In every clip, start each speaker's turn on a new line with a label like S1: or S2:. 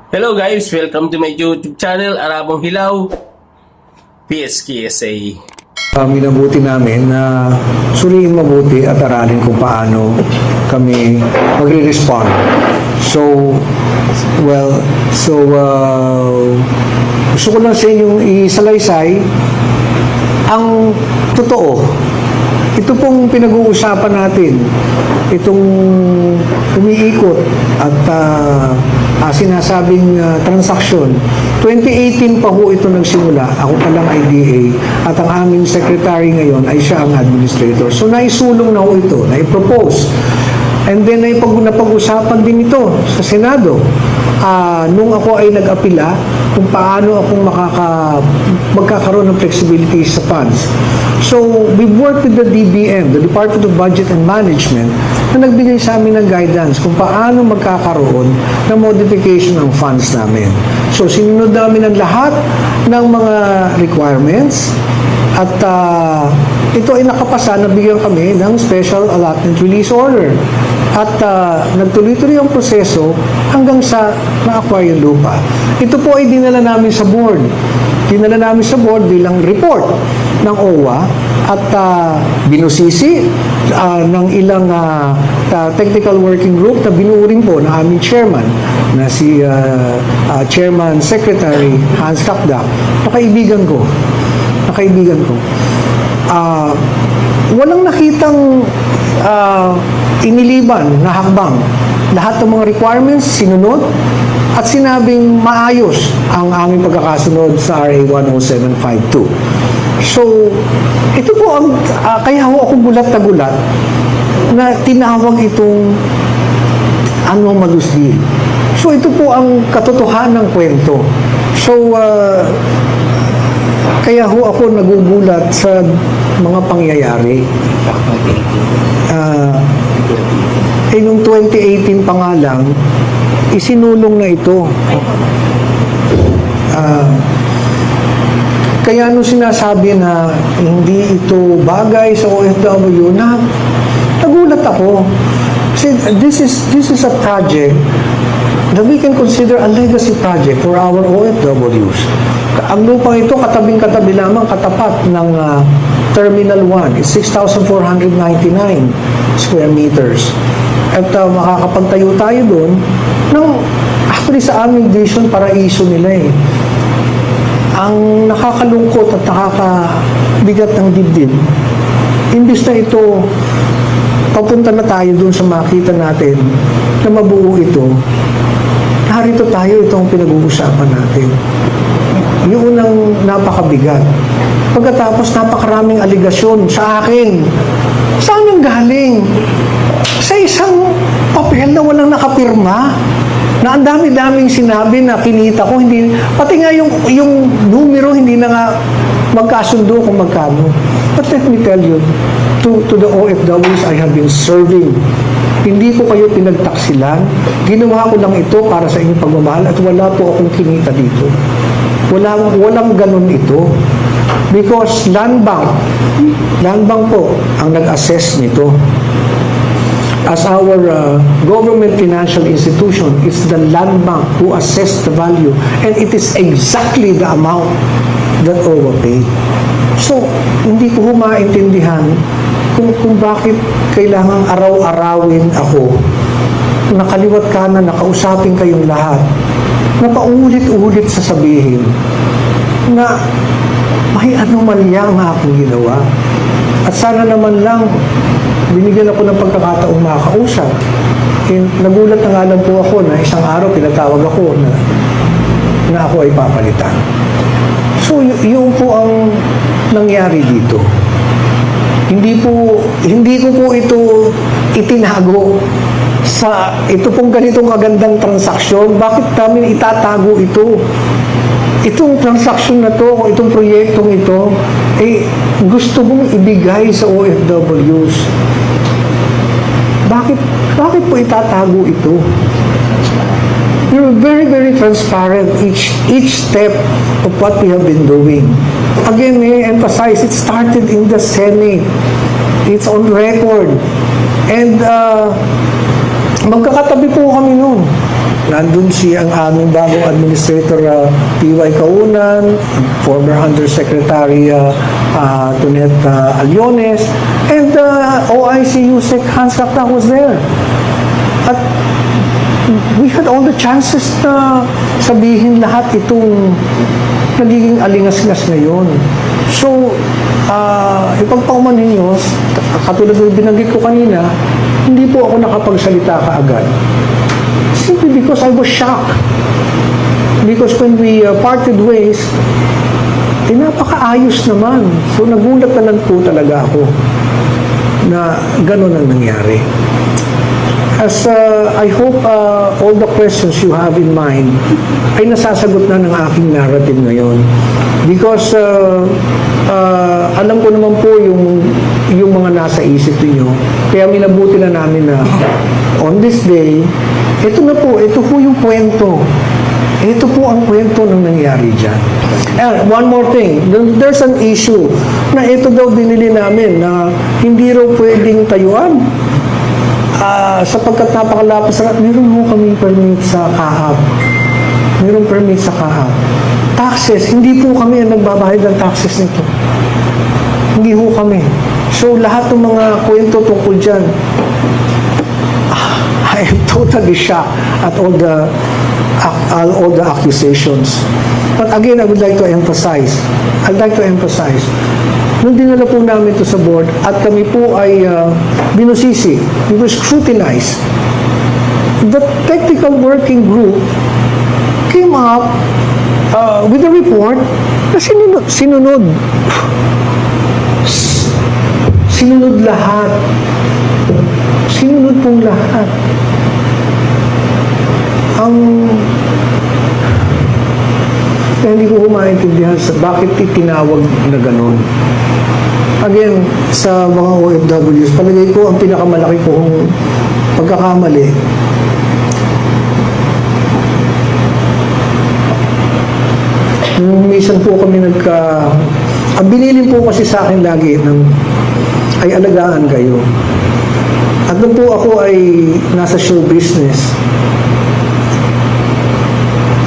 S1: Hello guys, welcome to my YouTube channel, Arabong Hilaw, PSKSA.
S2: Minabuti namin na suriin mabuti at aralin kung paano kami magre-respond. Gusto ko lang sa inyong isalaysay ang totoo. Ito pong pinag-uusapan natin, itong umiikot at sinasabing transaksyon. 2018 pa ho ito nagsimula. Ako pa lang IDA at ang aming secretary ngayon ay siya ang administrator. So naisulong na ho ito, naipropose. And then napag-usapan din ito sa Senado. Nung ako ay nag-apila kung paano akong magkakaroon ng flexibility sa funds. So, we worked with the DBM, the Department of Budget and Management, na nagbigay sa amin ng guidance kung paano magkakaroon ng modification ng funds namin. So, sinunod namin ang lahat ng mga requirements at ito ay nakapasa, nabigyan kami ng Special Allotment Release Order. At nagtuloy-tuloy ang proseso hanggang sa na-acquire yung lupa. Ito po ay dinala namin sa board. Dinala namin sa board bilang report ng OWA at binusisi ng ilang technical working group na binuring po ng aming chairman na si Chairman Secretary Hans Kapdak, na kaibigan ko. Walang nakitang iniliban na hakbang. Lahat ng mga requirements sinunod at sinabing maayos ang aming pagkakasunod sa RA 10752. So, ito po ang kaya ako gulat na gulat na tinawag itong anomalous deal. So, ito po ang katotohanan ng kwento. So, kaya ako nagugulat sa mga pangyayari. Nung 2018 pa nga lang, isinulong na ito. Kaya nung sinasabi na hindi ito bagay sa OFW, nagulat ako. See, this is a project that we can consider a legacy project for our OFWs. Ang lupang ito, katabing-katabi lamang, katapat ng Terminal 1. It's 6,499 square meters. At makakapagtayo tayo doon actually sa aming vision, paraiso nila eh. Ang nakakalungkot at nakakabigat ng dibdib, imbis na ito, papunta na tayo doon sa makita natin na mabuo ito, narito tayo, itong pinag-uusapan natin. Yung unang napakabigat. Pagkatapos napakaraming aligasyon sa akin. Saan yung galing? Sa isang papel na walang nakapirma, na ang dami-daming sinabi na kinita ko, hindi, pati nga yung numero hindi na nga magkasundo kung magkano. But let me tell you, to the OFWs I have been serving, hindi ko kayo pinagtaksilan, ginawa ko lang ito para sa inyong pagmamahal at wala po akong kinita dito. Walang ganun ito. Because Land Bank po ang nag-assess nito. As our government financial institution, it's the Land Bank who assessed the value, and it is exactly the amount that OWA paid. So, hindi ko maintindihan kung bakit kailangang araw-arawin ako, nakaliwat kanan, nakausapin kayong lahat, na paulit-ulit sasabihin na may anomalya ang aking ginawa. At sana naman lang binigyan ako ng pagkakataong makakausap. Nagulat na nga lang po ako na isang araw pinatawag ako na ako ay papalitan. So, yun po ang nangyari dito. Hindi ko po ito itinago sa ito pong ganitong magandang transaksyon. Bakit namin itatago ito? Itong transaksyon na to, itong proyektong ito, gusto mong ibigay sa OFWs. Bakit po itatago ito? You're very, very transparent each step of what we have been doing. Again, may emphasize, it started in the Senate. It's on record. And magkakatabi po kami noon. nandun ang aming bagong administrator, P.Y. Kaunan, former Undersecretary Tonet Aliones, and OIC USEC Hans Lactac was there. At we had all the chances na sabihin lahat itong nagiging alingas-ngas ngayon. So, ipagpauman ninyo, katulad ng binanggit ko kanina, hindi po ako nakapagsalita kaagad. Simply because I was shocked. Because when we parted ways, napakaayos naman. So, nagulat na lang po talaga ako na gano'n ang nangyari. As I hope all the questions you have in mind ay nasasagot na ng aking narrative ngayon. Because alam ko naman po yung mga nasa isip niyo. Kaya minabuti na namin na on this day, ito po yung kwento. Ito po ang kwento ng nangyari dyan. And one more thing, there's an issue na ito daw binili namin na hindi raw pwedeng tayuan. Sapagkat napakalapas na, meron mo kami permit sa KAAP. Meron permit sa KAAP. Taxes, hindi po kami ang nagbabayad ng taxes nito. Hindi po kami. So, lahat ng mga kwento tungkol dyan, I am totally shocked at all the accusations. But again, I would like to emphasize, nung dinala po namin ito sa board at kami po ay binusisi, we were scrutinized. The technical working group came up with a report na sinunod lahat. Sinunod pong lahat. Hindi ko maintindihan sa bakit itinawag na ganun. Again, sa mga OFWs, palagay ko ang pinakamalaki kong pagkakamali minsan po kami ang binilin po kasi sa akin lagi ay alagaan kayo. At nung po ako ay nasa show business,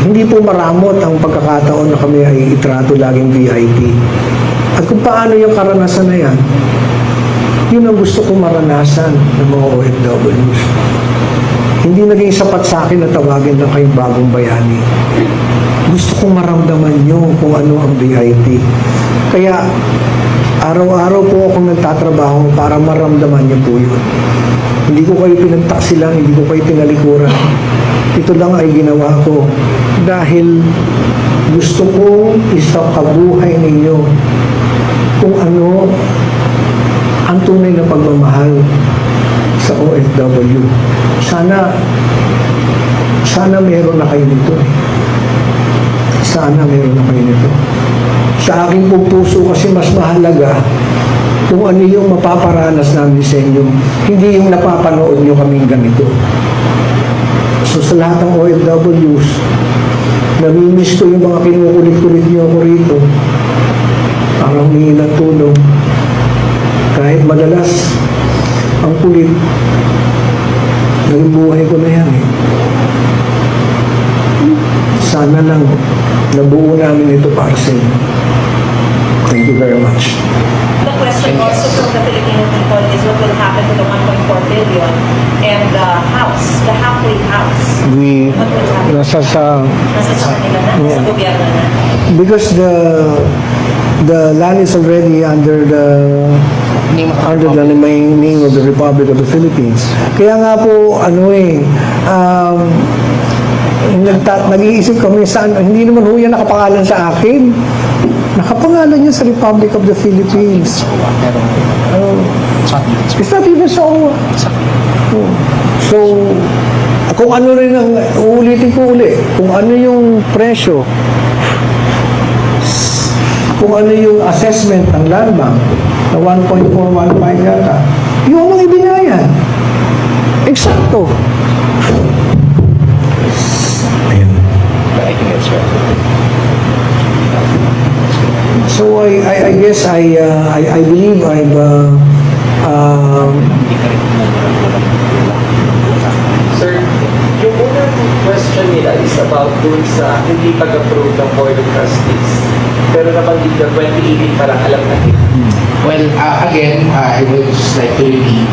S2: hindi po maramot ang pagkakataon na kami ay itrato laging VIP. At kung paano yung karanasan na yan, yun ang gusto kong maranasan ng mga OFWs. Hindi naging sapat sa akin na tawagin lang kayong bagong bayani. Gusto kong maramdaman nyo kung ano ang VIP. Kaya, araw-araw po akong nagtatrabaho para maramdaman nyo po yun. Hindi ko kayo pinagtaksilan, hindi ko kayo tinalikuran. Ito lang ay ginawa ko dahil gusto kong isakabuhay ninyo kung ano ang tunay na pagmamahal sa OFW. Sana meron na kayo nito. Sana meron na kayo nito. Sa aking pong puso kasi mas mahalaga kung ano yung mapaparanas namin sa inyo, hindi yung napapanood nyo kaming ganito. So sa lahat ng OFWs, namimiss ko yung mga kinukulit-kulit nyo ako rito. Parang humingi ng tulong. Kahit madalas, ang kulit, naging buhay ko na yan eh. Sana lang, nabuo namin ito para sa inyo. Thank you very much.
S3: The question also from the Filipino people is what will happen to the 1.4 billion and the house, the halfway house.
S2: Nasa
S3: Nasa sa kanila na, nasa
S2: Yeah.
S3: gobyerno na.
S2: because the land is already under the name of the Republic of the Philippines. Kaya nga po, nag-iisip kami saan, hindi naman ho yan nakapangalan sa akin. Nakapangalan niya sa Republic of the Philippines. It's not even so. So, kung ano rin ang, uulitin ko uli, kung ano yung presyo, kung ano yung assessment ng Land Bank, na 1.415 yata, yung mga ibinayan. Eksakto. Ayan.
S4: I think it's right.
S2: So I guess I believe I've
S4: Sir, yung unang question is about dun sa hindi pag-approve ng Board of Trustees. Pero nabanggit na 2018 parang alam natin.
S5: Well, again, I would just like to repeat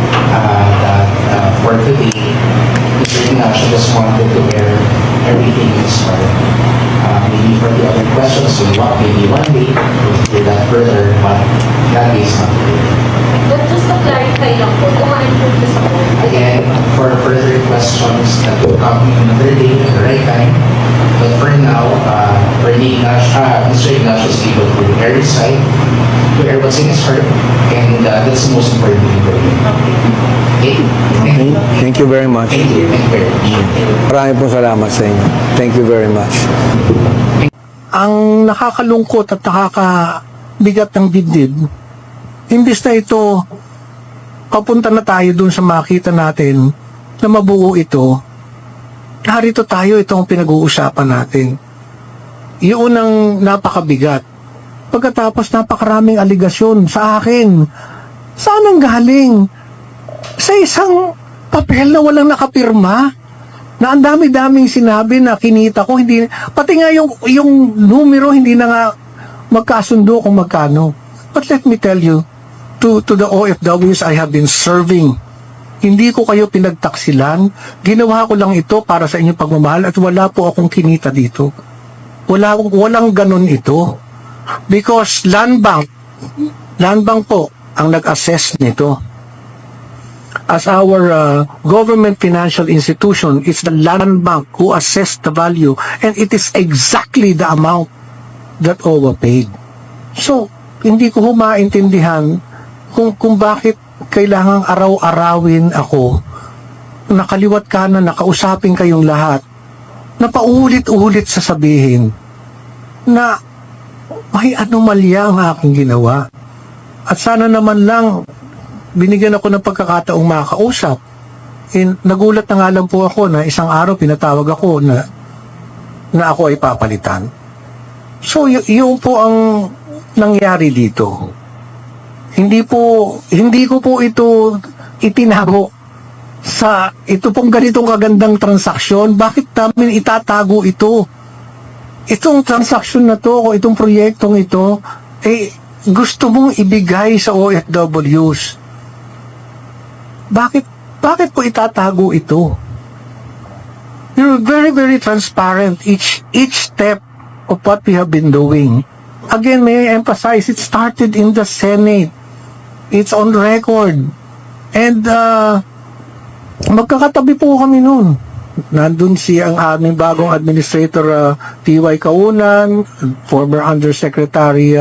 S5: that for today, Mr. Ignacio just wanted to bear everything in his heart. Maybe for the other questions, maybe one day we'll do that further, but that is not today.
S6: But just to clarify lang po, kung ma-improve this ako,
S5: Again, for further questions that will come another day at the right time. But for now, Mr. Ignacio is able to air his side, to air what's in his heart, and that's the most important thing for him. Okay?
S2: Okay? Thank you very much.
S5: Thank you. Thank you very much.
S2: Maraming po salamat sa inyo. Thank you very much. Ang nakakalungkot at nakakabigat ng dibdib, imbis na ito, papunta na tayo dun sa makita natin na mabuo ito, narito tayo, ito ang pinag-uusapan natin. Yun ang napakabigat. Pagkatapos napakaraming aligasyon sa akin. Saan ang galing? Sa isang papel na walang nakapirma, na ang dami-daming sinabi na kinita ko, hindi, pati nga yung numero hindi na nga magkasundo kung magkano. But let me tell you, to the OFWs I have been serving, hindi ko kayo pinagtaksilan, ginawa ko lang ito para sa inyong pagmamahal at wala po akong kinita dito. Walang ganun ito. Because Land Bank po ang nag-assess nito. As our government financial institution, it's the Land Bank who assessed the value, and it is exactly the amount that OWA paid. So, hindi ko maintindihan kung bakit kailangang araw-arawin ako, nakaliwat kanan, nakausapin kayong lahat, na paulit-ulit sasabihin na may anomalya ang aking ginawa. At sana naman lang binigyan ako ng pagkakataong makausap. Nagulat na nga lang po ako na isang araw pinatawag ako na ako ay papalitan. So, yun po ang nangyari dito. Hindi ko po ito itinago sa ito pong ganitong kagandang transaksyon. Bakit namin itatago ito? Itong transaksyon na to o itong proyektong ito, gusto mong ibigay sa OFWs. Bakit po itatago ito? You're very, very transparent each step of what we have been doing. Again, may I emphasize, it started in the Senate. It's on record. And magkakatabi po kami noon. Nandun ang aming bagong administrator, T.Y. Kaunan, former Undersecretary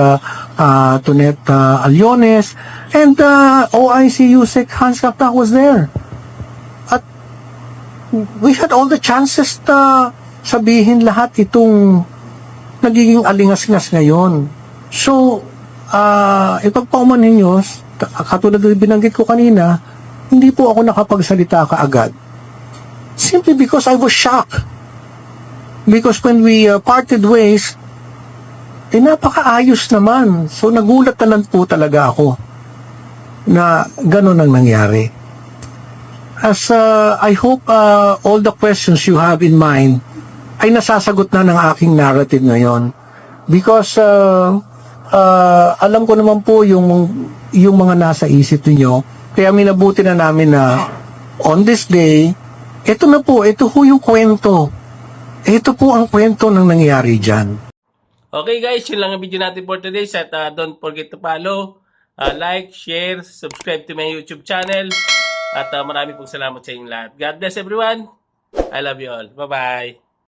S2: Tonet Aliones, and OIC USEC Hans Kapta was there. At we had all the chances na sabihin lahat itong nagiging alingas-ngas ngayon. So, ipagpaumanhin nyo, katulad na binanggit ko kanina, hindi po ako nakapagsalita kaagad. Simply because I was shocked. Because when we parted ways, napakaayos naman. So nagulat na lang po talaga ako na gano'n ang nangyari. As I hope all the questions you have in mind ay nasasagot na ng aking narrative ngayon. Because alam ko naman po yung mga nasa isip niyo. Kaya minabuti na namin na on this day, ito na po, ito po yung kwento. Ito po ang kwento ng nangyari dyan.
S1: Okay guys, yun lang ang video natin for today. At don't forget to follow, like, share, subscribe to my YouTube channel. At marami pong salamat sa inyong lahat. God bless everyone. I love you all. Bye-bye.